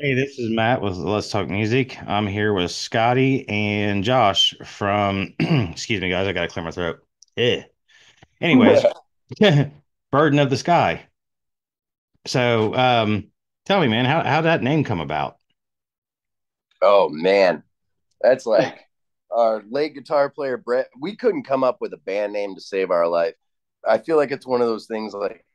Hey, this is Matt with Let's Talk Music. I'm here with Scotty and Josh from, excuse me, guys, I gotta clear my throat. Yeah. Anyways, Burden of the Sky. So, tell me, man, how that name come about? Oh man, that's like our late guitar player Brett. We couldn't come up with a band name to save our life. I feel like it's one of those things like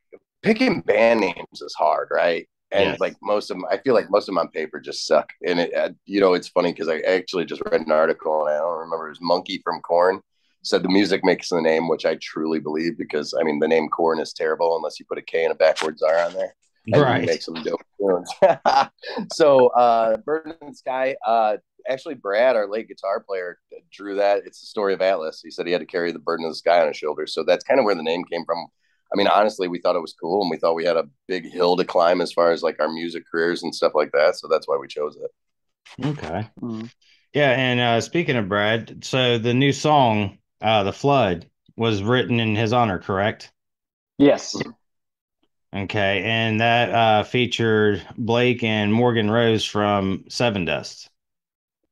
picking band names is hard, right? And Yes. like most of them, I feel like most of them on paper just suck. And it's funny because I actually just read an article and I don't remember it was Monkey from Corn said the music makes the name, which I truly believe because I mean the name Corn is terrible unless you put a K and a backwards R on there, and then you Right. make some dope tunes. So Bird in the Sky, actually Brad, our late guitar player, drew that. It's the story of Atlas. He said he had to carry the burden of the sky on his shoulders. So that's kind of where the name came from. I mean, honestly, we thought it was cool and we thought we had a big hill to climb as far as like our music careers and stuff like that. So that's why we chose it. Okay. Mm. Yeah, and speaking of Brad, so the new song, The Flood, was written in his honor, correct? Yes. Okay, and that featured Blake and Morgan Rose from Seven Dust.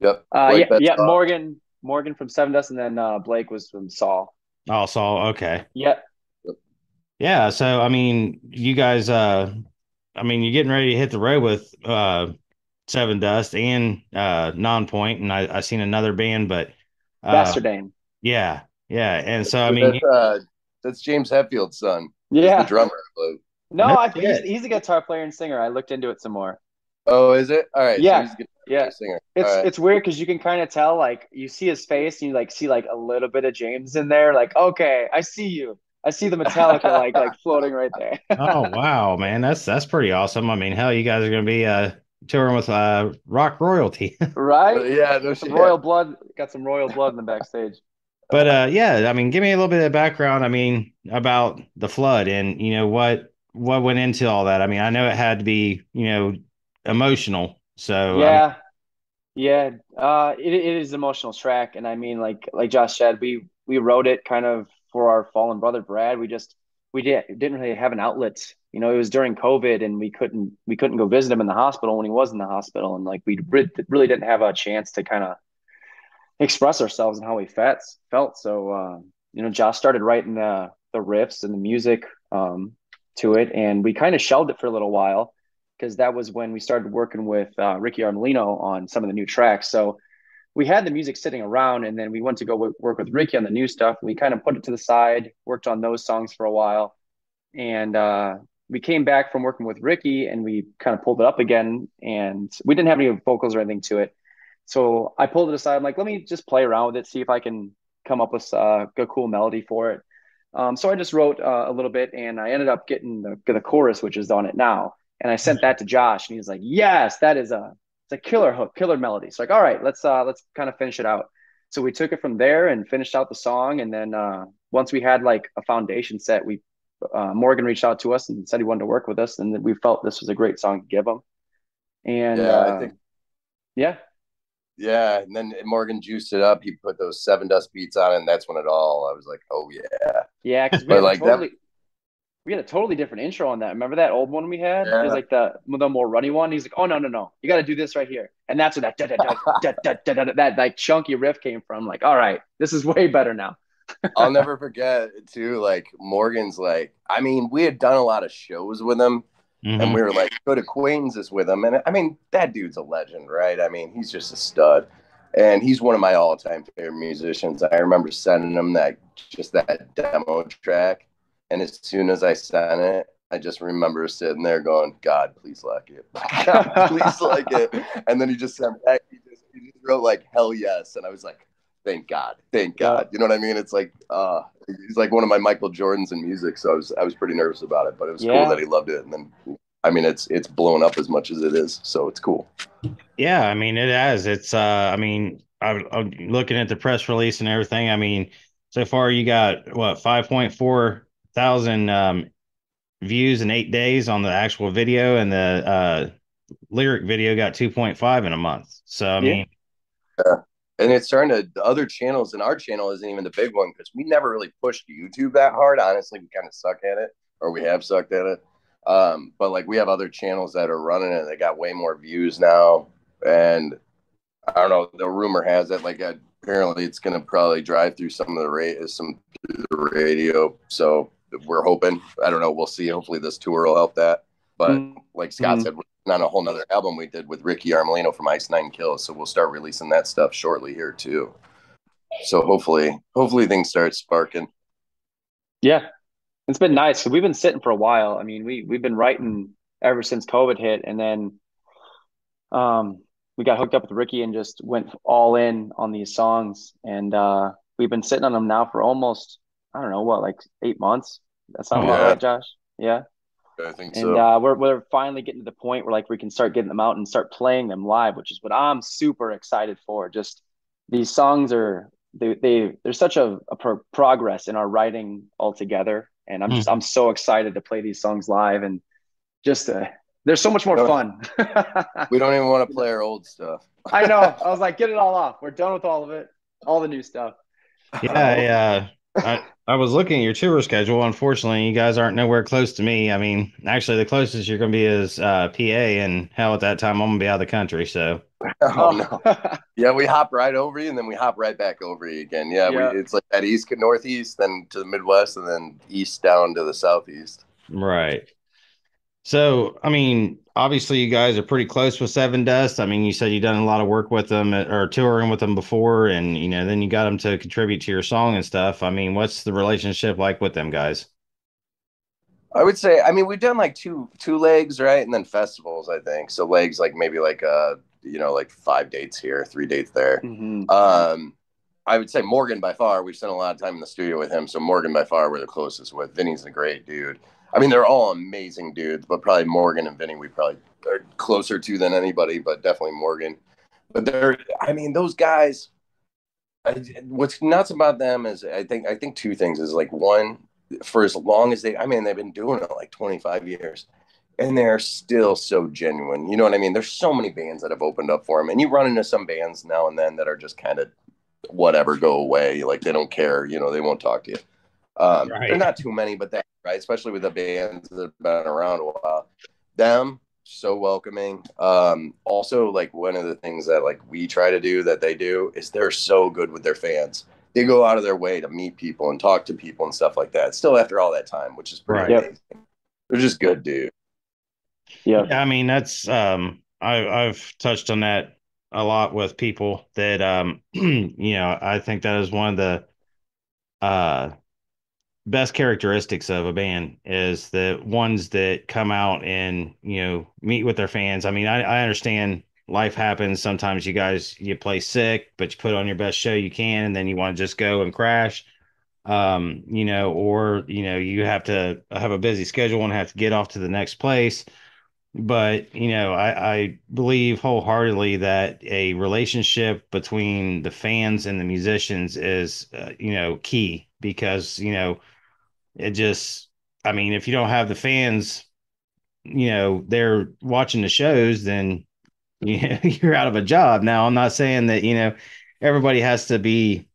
Yep. Yeah, Blake yeah. Betzall. Morgan from Seven Dust, and then Blake was from Saul. Oh, Saul, okay. Yeah. Yep. Yeah, so I mean, you guys I mean, you're getting ready to hit the road with Seven Dust and Non-Point, and I seen another band, but uh Bastardane. yeah, yeah. And so I mean That's, that's James Hetfield's son. He's the Yeah. drummer, I believe. No, no he's shit. he's a guitar player and singer. I looked into it some more. Oh, is it? All right. So Yeah. he's a guitar Yeah. player, singer. All It's right. it's weird because you can kind of tell, like, you see his face and you like see like a little bit of James in there. Like, okay, I see you. I see the Metallica like floating right there. Oh wow, man. That's pretty awesome. I mean, hell, you guys are gonna be touring with rock royalty. Right? Yeah, no Got some shit. royal blood. Got some royal blood in the backstage. But yeah, I mean, give me a little bit of background, I mean, about the flood and what went into all that. I mean, I know it had to be, emotional. So, I mean, Yeah. Yeah, it is an emotional track, and I mean, like Josh said, we wrote it kind of for our fallen brother Brad. We didn't really have an outlet. It was during COVID, and we couldn't go visit him in the hospital when he was in the hospital, and like we really didn't have a chance to kind of express ourselves and how we felt. So Josh started writing the riffs and the music to it, and we kind of shelved it for a little while because that was when we started working with Ricky Armelino on some of the new tracks. So we had the music sitting around, and then we went to go work with Ricky on the new stuff. We kind of put it to the side, worked on those songs for a while, and we came back from working with Ricky, and we kind of pulled it up again, and we didn't have any vocals or anything to it. So I pulled it aside. I'm like, let me just play around with it, see if I can come up with a cool melody for it. So I just wrote a little bit, and I ended up getting the chorus, which is on it now. And I sent that to Josh, and he's like, "Yes, that is it's a killer hook, killer melody." So like, all right, let's kind of finish it out. So we took it from there and finished out the song, and then once we had like a foundation set, we Morgan reached out to us and said he wanted to work with us, and we felt this was a great song to give him. And Yeah, I think. yeah, Yeah, and then Morgan juiced it up. He put those Seven Dust beats on it, and that's when it all. I was like, oh yeah. yeah, because But like that. we had a totally different intro on that. Remember that old one we had? It was Yeah. like the more runny one. He's like, "Oh no, no, no, you got to do this right here," and that's where that that like chunky riff came from. Like, all right, this is way better now. I'll never forget too. Like Morgan's like, I mean, we had done a lot of shows with him, and hmm we were like good acquaintances with him. And I mean, that dude's a legend, right? I mean, he's just a stud, and he's one of my all-time favorite musicians. I remember sending him that demo track, and as soon as I sent it, I just remember sitting there going, "God, please like it. God, please like it." And then he just sent back. He just wrote like "Hell yes," and I was like, "Thank God, thank Yeah, God." You know what I mean? It's like, he's like one of my Michael Jordans in music, so I was pretty nervous about it, but it was cool that yeah, he loved it. And then, I mean, it's blown up as much as it is, so it's cool. Yeah, I mean, it has. It's I mean, I'm looking at the press release and everything. I mean, so far you got what 5.4 thousand views in 8 days on the actual video, and the lyric video got 2.5 in a month. So I yeah. mean, Yeah. And it's starting to the other channels, and our channel isn't even the big one because we never really pushed YouTube that hard. Honestly, we kind of suck at it, or we have sucked at it. But like we have other channels that are running it. They got way more views now, and I don't know. The rumor has it like apparently it's going to probably drive through some of some through the radio. So we're hoping. I don't know. We'll see. Hopefully this tour will help that. But like Scott said, we're on a whole nother album we did with Ricky Armelino from Ice Nine Kills. So we'll start releasing that stuff shortly here too. So hopefully things start sparking. Yeah, it's been nice. So we've been sitting for a while. I mean, we've been writing ever since COVID hit, and then we got hooked up with Ricky and just went all in on these songs. And we've been sitting on them now for almost, I don't know what, like 8 months. That sound about right, Josh? Yeah. I think And so. we're finally getting to the point where like we can start getting them out and start playing them live, which is what I'm super excited for. Just these songs are there's such a progress in our writing altogether, and I'm so excited to play these songs live and just they're so much more fun. We don't even want to play our old stuff. I know. I was like, get it all off. We're done with all of it, all the new stuff. Yeah, I was looking at your tour schedule. Unfortunately, you guys aren't nowhere close to me. I mean, actually, the closest you're going to be is PA, and hell, at that time, I'm going to be out of the country. So, no. Yeah, we hop right over you, and then we hop right back over you again. Yeah, it's like that east to northeast, then to the Midwest, and then east down to the southeast. Right. So, I mean, obviously, you guys are pretty close with Sevendust. I mean, you said you've done a lot of work with them or touring with them before, and then you got them to contribute to your song and stuff. I mean, what's the relationship like with them guys? I would say, I mean, we've done like two legs, right, and then festivals. I think so. Legs like maybe like like 5 dates here, 3 dates there. I would say Morgan by far. We've spent a lot of time in the studio with him, so Morgan by far we're the closest with. Vinny's a great dude. I mean, they're all amazing dudes, but probably Morgan and Vinny we probably are closer to than anybody, but definitely Morgan. But I mean, those guys. What's nuts about them is I think two things is like one, for as long as I mean, they've been doing it like 25 years, and they're still so genuine. You know what I mean? There's so many bands that have opened up for them, and you run into some bands now and then that are just kind of whatever, go away, like they don't care. They won't talk to you. They're not too many, but that right, especially with the bands that have been around a while. Them so welcoming. Also, like one of the things that like we try to do that they do is they're so good with their fans. They go out of their way to meet people and talk to people and stuff like that. Still after all that time, which is pretty amazing. They're just good, dude. Yeah, I mean that's I've touched on that a lot with people that I think that is one of the best characteristics of a band is the ones that come out and meet with their fans. I mean, I understand life happens. Sometimes you play sick, but you put on your best show you can, and then you want to just go and crash. Or you have to have a busy schedule and have to get off to the next place. But I believe wholeheartedly that a relationship between the fans and the musicians is key, because it just, I mean, if you don't have the fans, they're watching the shows, then you're out of a job. Now, I'm not saying that, everybody has to be,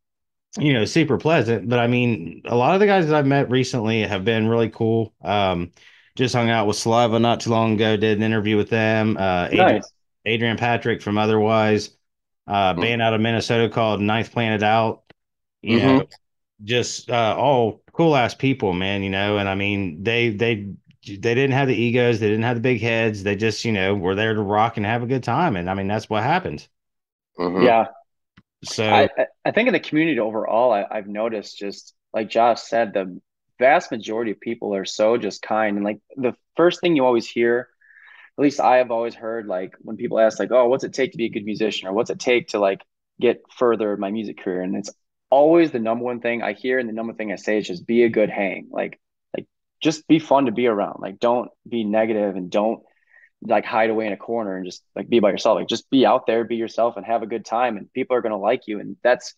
super pleasant, but I mean, a lot of the guys that I've met recently have been really cool. Just hung out with Saliva not too long ago, did an interview with them. Adrian Patrick from Otherwise, band out of Minnesota called Ninth Planet Out. Just all cool ass people, man. And I mean, they didn't have the egos, they didn't have the big heads. They just were there to rock and have a good time, and I mean that's what happened. Yeah. So I think in the community overall, I've noticed, just like Josh said, the vast majority of people are so just kind. And like the first thing you always hear, at least I have always heard, like when people ask like, oh, what's it take to be a good musician, or what's it take to like get further in my music career? And it's always the number one thing I hear, and the number one thing I say is just be a good hang. Like just be fun to be around. Like don't be negative, and don't like hide away in a corner and just like be by yourself. Like just be out there, be yourself, and have a good time, and people are going to like you. And that's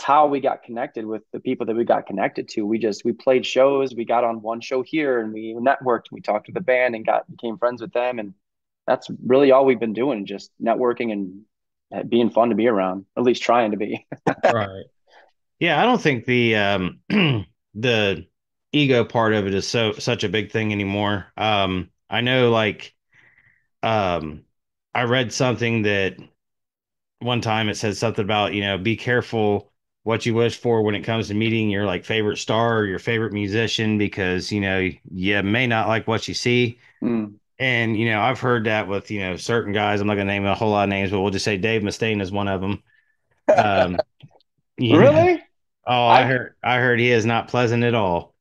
how we got connected with the people that we got connected to. We played shows, we got on one show here, and we networked, we talked to the band and became friends with them. And that's really all we've been doing, just networking and being fun to be around, at least trying to be. Right. Yeah, I don't think the ego part of it is such a big thing anymore. I know like um I read something that one time it said something about, be careful what you wish for when it comes to meeting your like favorite star or your favorite musician because, you may not like what you see. Mm. And, I've heard that with, certain guys. I'm not gonna name a whole lot of names, but we'll just say Dave Mustaine is one of them. Um, you know, Really? oh, I I heard he is not pleasant at all.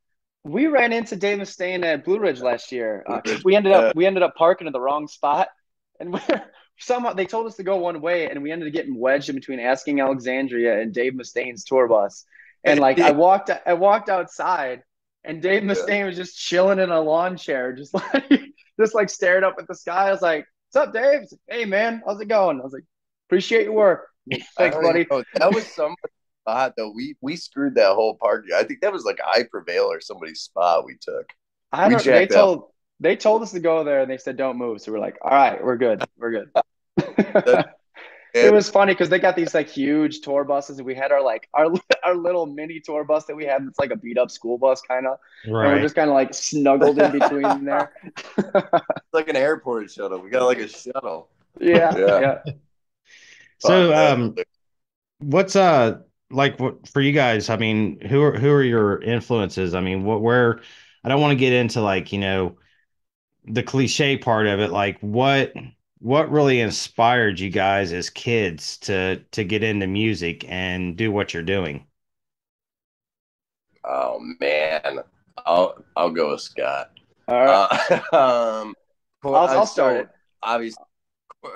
We ran into Dave Mustaine at Blue Ridge last year. Blue Ridge. We ended up parking in the wrong spot, and somehow they told us to go one way, and we ended up getting wedged in between Asking Alexandria and Dave Mustaine's tour bus. And like I walked outside, and Dave Mustaine was just chilling in a lawn chair, just like stared up at the sky. I was like, "What's up, Dave?" He's like, "Hey, man, how's it going?" I was like, "Appreciate your work." Like, thanks, buddy. That was some spot though. We screwed that whole party. I think that was like I Prevail or somebody's spot we took. I don't. They told us to go there, and they said don't move. So we're like, all right, we're good. We're good. It was funny because they got these like huge tour buses, and we had our little mini tour bus that we had. It's like a beat up school bus kind of, and we're just kind of like snuggled in between there. It's like an airport shuttle. We got like a shuttle. Yeah. So, what's like what for you guys? I mean, who are your influences? I mean, where I don't want to get into like, the cliche part of it. Like what really inspired you guys as kids to get into music and do what you're doing? Oh man, I'll go with Scott. All right. I'll start it. Obviously,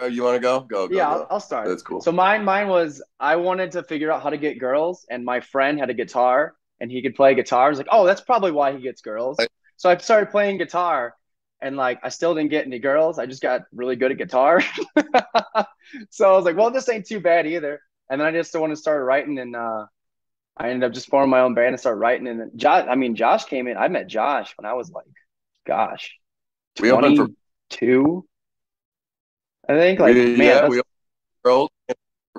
you want to go? Go. Yeah, I'll start. That's cool. So mine was I wanted to figure out how to get girls, and my friend had a guitar and he could play guitar. I was like, oh, that's probably why he gets girls. So I started playing guitar, and like I still didn't get any girls. I just got really good at guitar. So I was like, well, this ain't too bad either. And then I just wanted to start writing, and I ended up just forming my own band and start writing. And then Josh came in. I met Josh when I was like, gosh, 22. I think like we were for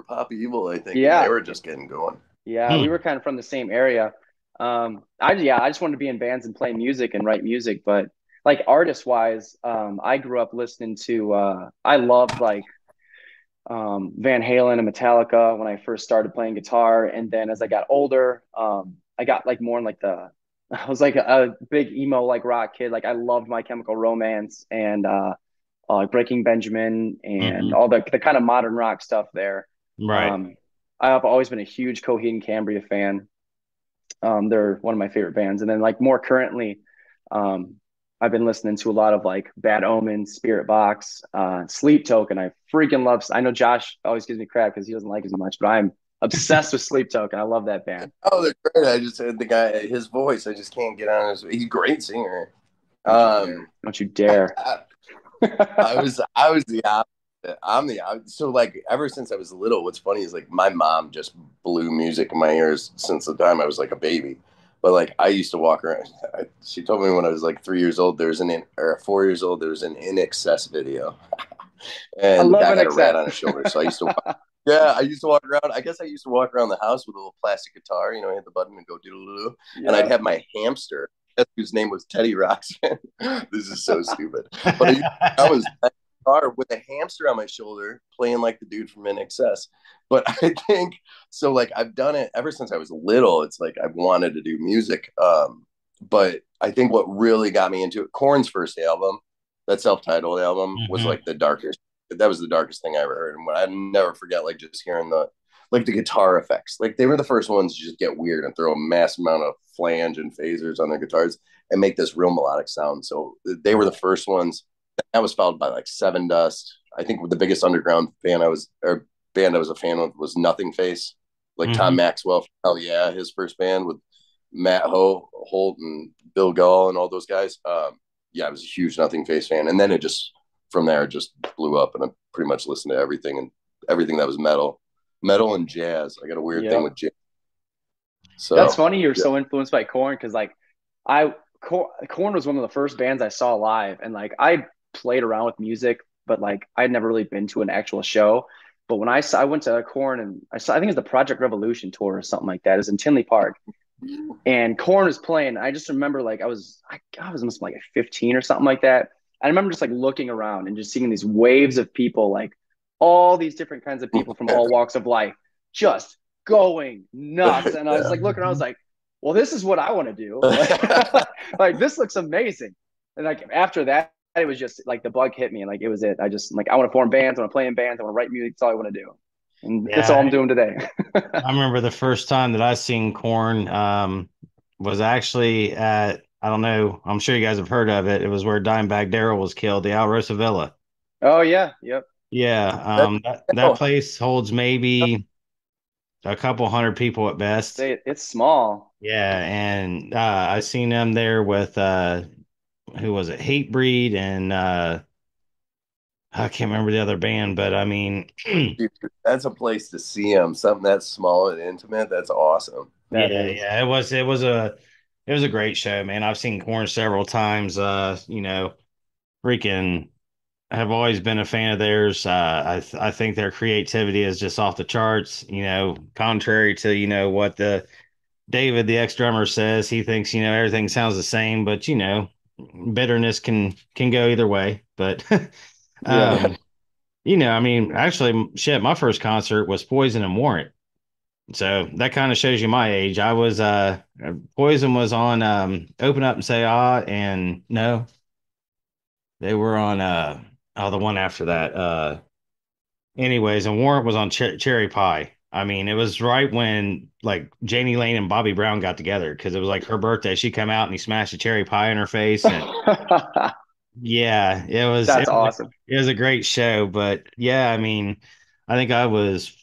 Pop Evil. I think they were just getting going. Yeah, we were kind of from the same area. I just wanted to be in bands and play music and write music, but like artist wise, I grew up listening to I loved like Van Halen and Metallica when I first started playing guitar, and then as I got older, I got like more in like I was like a big emo like rock kid. Like I loved My Chemical Romance and like Breaking Benjamin and all the kind of modern rock stuff there. Right. I've always been a huge Coheed and Cambria fan. They're one of my favorite bands. And then like more currently, I've been listening to a lot of like Bad Omens, Spirit Box, Sleep Token. I freaking love. I know Josh always gives me crap because he doesn't like as much, but I'm obsessed with Sleep Token. I love that band. Oh, they're great. I just the guy, his voice, I just can't get on his. He's a great singer. Don't you dare. I was the opposite. I'm the so like ever since I was little. What's funny is like my mom just blew music in my ears since the time I was like a baby. But like I used to walk around. She told me when I was like 3 years old, or 4 years old, there was an In Excess video, and the guy had a rat on his shoulder. So I used to. I used to walk around. I guess I used to walk around the house with a little plastic guitar. I hit the button and go doodle-doo. Yeah. And I'd have my hamster, whose name was Teddy Roxman. This is so stupid. But I was with a hamster on my shoulder playing like the dude from In Excess. But I think so like I've done it ever since I was little. It's like I've wanted to do music. But I think what really got me into it, Korn's first album, that self-titled album, was like the darkest. That was the darkest thing I ever heard. And I never forget like just hearing the guitar effects. Like they were the first ones to just get weird and throw a mass amount of flange and phasers on their guitars and make this real melodic sound. So they were the first ones. That was followed by like Seven Dust. I think the biggest underground band I was a fan of was Nothing Face, like Tom Maxwell. Hell yeah, his first band with Matt Holt and Bill Gull and all those guys. I was a huge Nothing Face fan, and then it just from there it just blew up, and I pretty much listened to everything that was metal and jazz. I got a weird thing with jazz. So that's funny. You're so influenced by Korn because like Korn was one of the first bands I saw live, and like I played around with music, but like I'd never really been to an actual show. But when I went to Korn, and I think it was the Project Revolution tour or something like that. It was in Tinley Park, and Korn was playing. I just remember like I was almost like 15 or something like that. I remember just like looking around and just seeing these waves of people, like all these different kinds of people from all walks of life, just going nuts. And I was like looking, I was like, well, this is what I want to do. Like this looks amazing. And like after that, it was just like the bug hit me, and like it was it. I just like I want to form bands, I want to play in bands, I want to write music. That's all I want to do, and that's all Yeah, I'm doing today. I remember the first time that I seen Corn was actually at, I don't know, I'm sure you guys have heard of it. It was where Dimebag Darrell was killed, the Alrosa Villa. Oh yeah, yep. Yeah, that place holds maybe a couple hundred people at best. It's small. Yeah, and I seen them there with who was it? Hatebreed and I can't remember the other band, but I mean, Dude, that's a place to see them. Something that's small and intimate. That's awesome. yeah, it was a great show, man. I've seen Korn several times. Freaking have always been a fan of theirs. I think their creativity is just off the charts. Contrary to what the David, the ex drummer, says. He thinks everything sounds the same, but bitterness can go either way. But Yeah. um, I mean, actually, shit, my first concert was Poison and Warrant. So that kind of shows you my age. I was Poison was on Open Up and Say Ah, and no, they were on the one after that. Anyways, and Warrant was on Cherry Pie. I mean, it was right when like Janie Lane and Bobby Brown got together because it was like her birthday. She come out and he smashed a cherry pie in her face, and yeah, it was That's awesome. it was a great show. But yeah, I mean, I think I was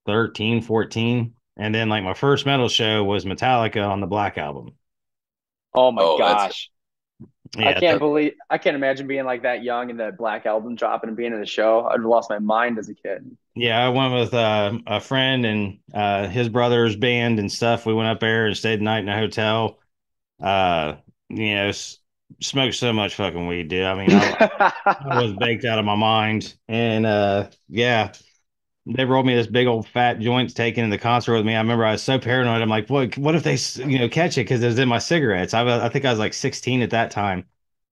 13, 14. And then like my first metal show was Metallica on the Black Album. Oh my Oh, that's gosh. Yeah, I can't imagine being like that young and that Black Album dropping and being in the show. I'd have lost my mind as a kid. yeah, I went with a friend and his brother's band and stuff. We went up there and stayed the night in a hotel. Uh, you know, smoked so much fucking weed, dude. I mean, I was baked out of my mind. And yeah, they rolled me this big old fat joint to take into the concert with me. I remember I was so paranoid. I'm like, what if they, catch it? Because it was in my cigarettes. I think I was like 16 at that time.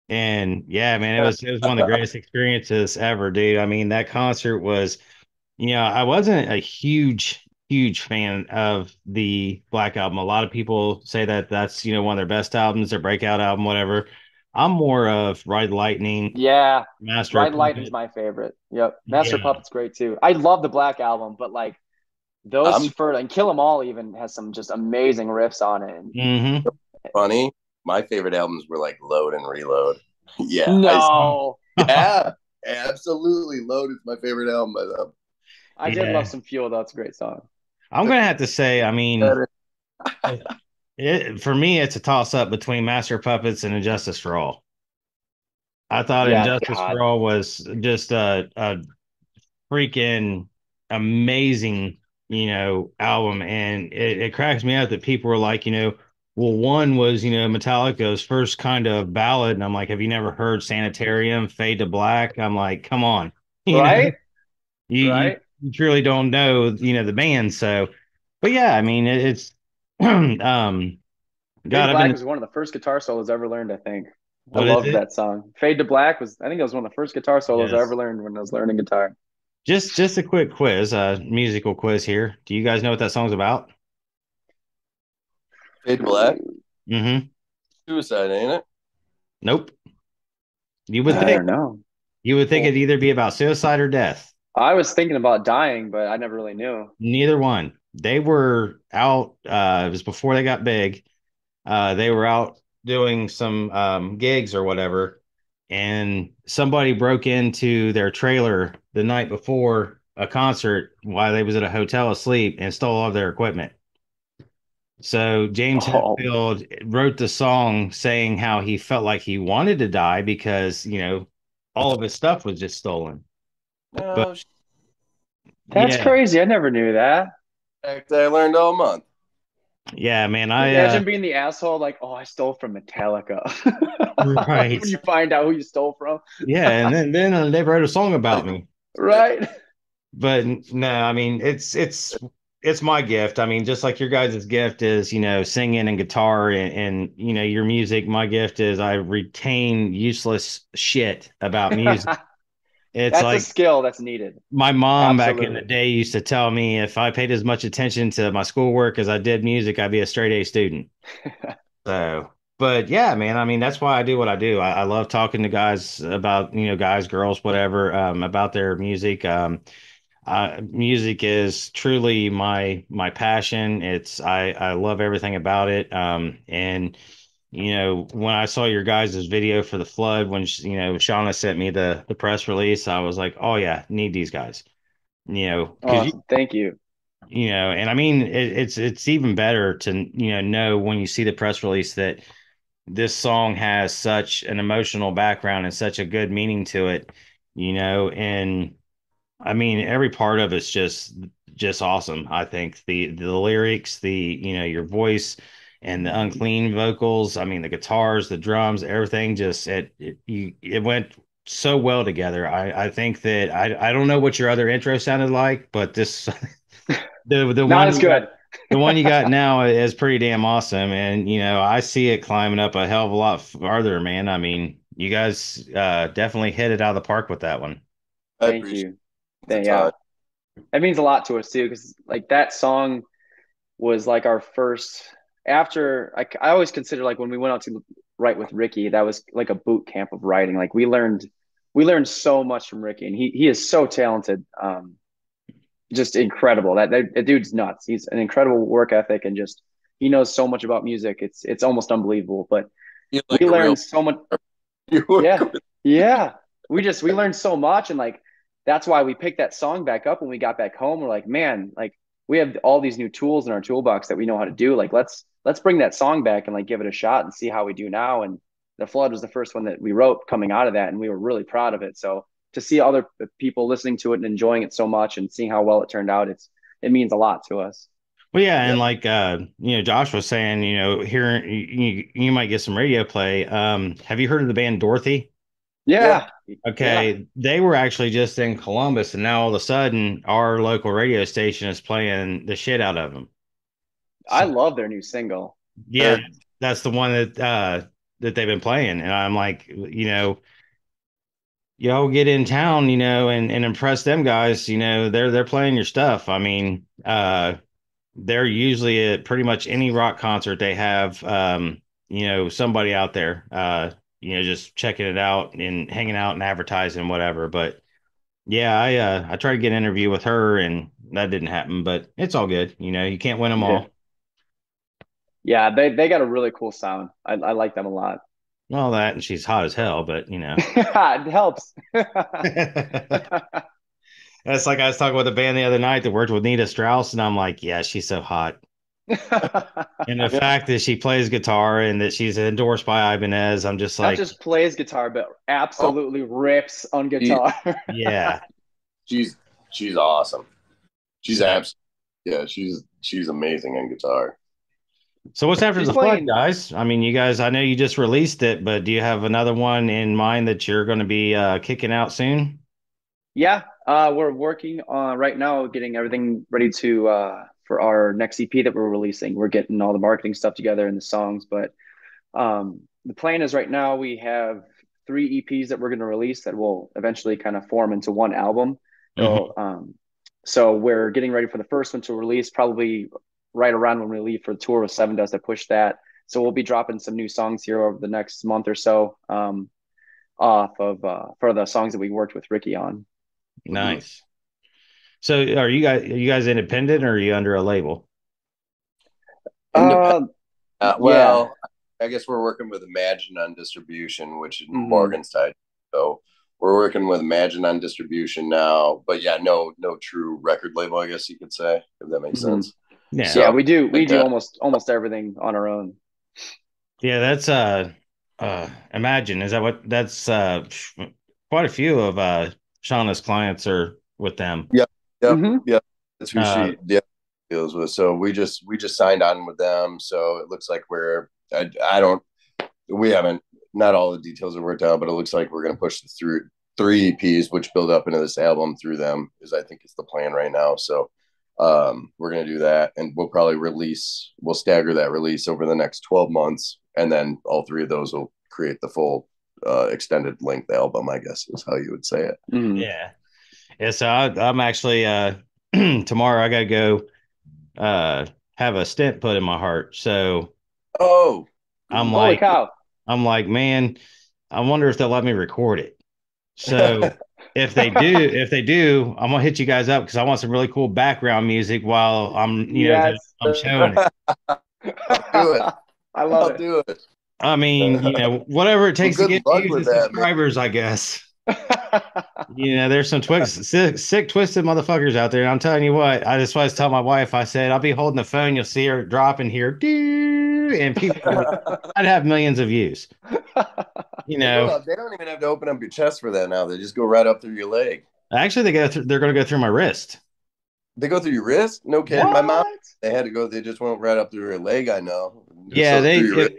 And yeah, man, it was one of the greatest experiences ever, dude. I mean, that concert was, I wasn't a huge fan of the Black Album. A lot of people say that that's, one of their best albums, their breakout album, whatever. I'm more of Ride Lightning, Yeah. Master of Ride Lightning's Puppet. my favorite. Yep. Master Yeah. Puppet's great too. I love the Black Album, but like those I'm for and Kill 'Em All even has some just amazing riffs on it. Mm-hmm. funny. My favorite albums were like Load and Reload. Yeah, No. yeah, absolutely. Load is my favorite album by them. I did love Yeah. some Fuel though. It's a great song. I'm gonna have to say, I mean, for me, it's a toss up between Master of Puppets and Injustice for All. I thought Yeah, Injustice for God. All was just a freaking amazing, album. And it cracks me up that people were like, well, one was, Metallica's first kind of ballad. And I'm like, have you never heard Sanitarium, Fade to Black? I'm like, come on. You know, Right? you Right? truly don't know, the band. So, but yeah, I mean, it's, God, Fade to I've Black been, was one of the first guitar solos I ever learned, I think. I what is loved it? that song. Fade to Black was I think it was one of the first guitar solos I ever Yes. learned when I was learning guitar. Just a quick quiz, musical quiz here. Do you guys know what that song's about? Fade to Black, Mm-hmm. Suicide, ain't it? Nope. You would I think don't know. it'd either be about suicide or death. I was thinking about dying, but I never really knew. Neither one. They were out. It was before they got big. They were out doing some gigs or whatever, and somebody broke into their trailer the night before a concert while they was at a hotel asleep and stole all of their equipment. So James Oh, Hetfield wrote the song saying how he felt like he wanted to die because, all of his stuff was just stolen. But No, that's yeah, crazy. I never knew that. fact I learned all month. yeah, man, Can you I imagine being the asshole like, oh, I stole from Metallica. right. When you find out who you stole from. Yeah, and then they wrote a song about me. Right? But no, I mean, it's it's my gift. I mean, just like your guys' gift is, singing and guitar and your music, my gift is I retain useless shit about music. It's That's a like skill that's needed. my mom back in the Absolutely. day used to tell me if I paid as much attention to my schoolwork as I did music, I'd be a straight A student. So, but yeah, man, I mean, that's why I do what I do. I love talking to guys about, guys, girls, whatever, about their music. Music is truly my passion. I love everything about it. And when I saw your guys' video for the flood, when Shauna sent me the press release, I was like, oh yeah, need these guys. Because Awesome. Thank you. and I mean it's even better to know when you see the press release that this song has such an emotional background and such a good meaning to it, and I mean, every part of it's just awesome. I think the lyrics, your voice and the unclean vocals. I mean, the guitars, the drums, everything it went so well together. I think that I don't know what your other intro sounded like, but this the Not one as you got good. the one you got now is pretty damn awesome, and I see it climbing up a hell of a lot farther, man. I mean, you guys definitely hit it out of the park with that one. I Thank appreciate you. it a Yeah. ton. That means a lot to us too, because like that song was like our first after I always consider like when we went out to write with Ricky, that was like a boot camp of writing. Like we learned so much from Ricky, and he is so talented. Just incredible. That dude's nuts. He's an incredible work ethic and just he knows so much about music. It's almost unbelievable. But You're like we a real learned so much. you work Yeah. with. Yeah. We learned so much, and like that's why we picked that song back up when we got back home. We're like, man, like we have all these new tools in our toolbox that we know how to do. Like let's bring that song back and like give it a shot and see how we do now. And The Flood was the first one that we wrote coming out of that, and we were really proud of it. So to see other people listening to it and enjoying it so much and seeing how well it turned out, it means a lot to us. Well, yeah, and Yeah. like Josh was saying, here you might get some radio play. Have you heard of the band Dorothy? Yeah. Yeah. Yeah. Okay, they were actually just in Columbus, and now all of a sudden, our local radio station is playing the shit out of them. I So love their new single. yeah, Or that's the one that they've been playing, and I'm like, y'all get in town, and impress them guys. They're playing your stuff. I mean, they're usually at pretty much any rock concert they have somebody out there just checking it out and hanging out and advertising whatever. But yeah, I tried to get an interview with her and that didn't happen, but it's all good. You can't win them Yeah. all. Yeah, they got a really cool sound. I like them a lot. All that, and she's hot as hell, but It helps. that's like I was talking with a band the other night that worked with Nita Strauss, and I'm like, yeah, she's so hot. And the yeah, fact that she plays guitar and that she's endorsed by Ibanez, I'm just Not like, just plays guitar, but oh, absolutely rips on she, guitar. yeah. she's she's awesome. She's So, absolutely yeah. She's amazing on guitar. so what's after She's the flood, playing. guys? I mean, you guys, I know you just released it, but do you have another one in mind that you're going to be kicking out soon? Yeah, we're working on right now, getting everything ready to for our next EP that we're releasing. We're getting all the marketing stuff together and the songs, but the plan is right now we have three EPs that we're going to release that will eventually kind of form into one album. Hmm. It'll, so we're getting ready for the first one to release probably right around when we leave for the tour with Seven Dust to push that. So we'll be dropping some new songs here over the next month or so, off of for the songs that we worked with Ricky on. Mhm. Nice. So are you guys independent or are you under a label? Independent. Uh, yeah. Well, I guess we're working with Imagine on distribution, which Mm-hmm. Morgan's tied. So we're working with Imagine on distribution now. But yeah, no true record label, I guess you could say, if that makes Mm-hmm. sense. Yeah. Yeah, So we do almost everything on our own. Yeah, that's Imagine. Is that what that's quite a few of Shauna's clients are with them. yep, yep, Mm-hmm. yep. That's who Uh she deals with. So we just signed on with them. So it looks like I don't we haven't not all the details are worked out, but it looks like we're gonna push the through three EPs, which build up into this album through them, is I think is the plan right now. So We're gonna do that, and we'll stagger that release over the next 12 months, and then all three of those will create the full extended length album, I guess is how you would say it. Mhm. Yeah. Yeah. So I'm actually tomorrow I gotta go have a stent put in my heart. So Oh, I'm Holy like cow. I'm like, man, I wonder if they'll let me record it. So if they do, I'm gonna hit you guys up because I want some really cool background music while Yes. I'm showing it. I'll do it. I love I'll it. do it. I mean, whatever it Well, takes to good get luck views with and that, man. subscribers, I guess. There's some sick, twisted motherfuckers out there. And I'm telling you what, I just was telling my wife, I said, I'll be holding the phone, you'll see her dropping here, and I'd have millions of views. You know, They don't even have to open up your chest for that now. They just go right up through your leg. actually, they're going to go through my wrist. They go through your wrist? No kidding. My mom, What? they had to go. They just went right up through her leg. I know. Yeah, So through your wrist.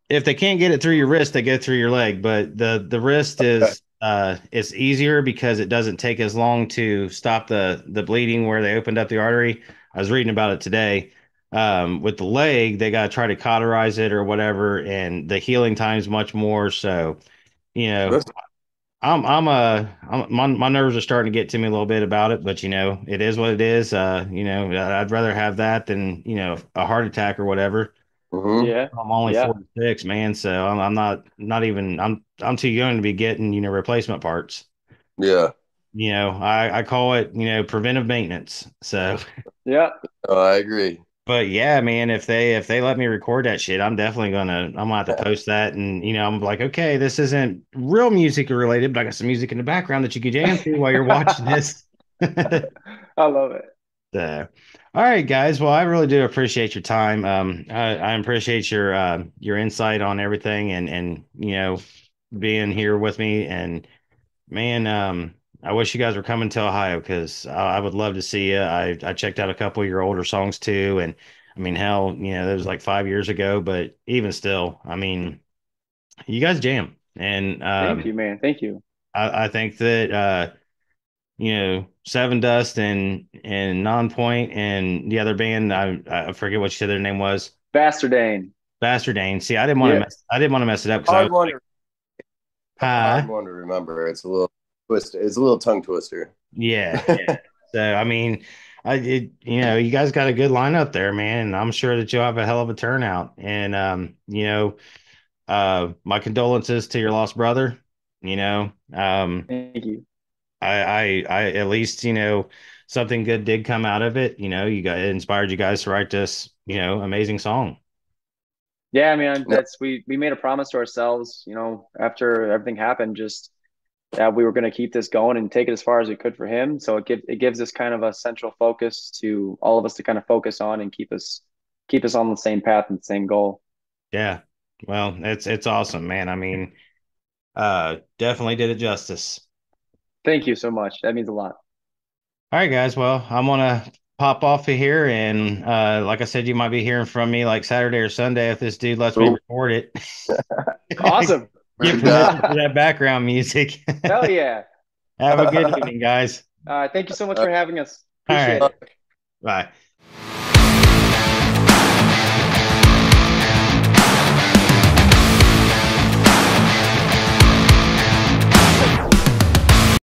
if they can't get it through your wrist, they go through your leg. But the wrist is it's easier because it doesn't take as long to stop the bleeding where they opened up the artery. I was reading about it today. With the leg, they got to try to cauterize it or whatever, and the healing time is much more. So, you know, Listen, my nerves are starting to get to me a little bit about it, but it is what it is. I'd rather have that than a heart attack or whatever. mhm. Yeah. I'm only Yeah. 46, man, so I'm not even I'm too young to be getting replacement parts. Yeah. I call it preventive maintenance. So, Yeah. Oh, I agree. but yeah, man, if they let me record that shit, I'm gonna have to post that, and I'm like, okay, this isn't real music related, but I got some music in the background that you could jam to while you're watching this. I love it. So, all right, guys. Well, I really do appreciate your time. I appreciate your insight on everything, and being here with me. And man, I wish you guys were coming to Ohio because I would love to see you. I checked out a couple of your older songs too, and I mean, hell, that was like 5 years ago, but even still, I mean, you guys jam, and Thank you, man. Thank you. I think that Seven Dust and Nonpoint and the other band, I forget what you said their name was. Bastardane. Bastardane. See, Yeah. I didn't want to mess it up because I Hard was one. like, Hard hi. one to remember. It's a little twist. It's a little tongue twister. Yeah, yeah. So I mean, you guys got a good lineup there, man. And I'm sure that you'll have a hell of a turnout. And my condolences to your lost brother. You know, Thank you. I at least something good did come out of it. It inspired you guys to write this amazing song. Yeah, man. No, We made a promise to ourselves, after everything happened, just that we were going to keep this going and take it as far as we could for him. So it gives us kind of a central focus to all of us to kind of focus on and keep us on the same path and the same goal. Yeah, well, it's awesome, man. I mean, definitely did it justice. Thank you so much. That means a lot. All right, guys. Well, I'm gonna pop off of here, and like I said, you might be hearing from me like Saturday or Sunday if this dude lets me cool. record it. Awesome. Get permission for that background music. Hell yeah. Have a good evening, guys. Thank you so much for having us. All Appreciate right. it. Bye.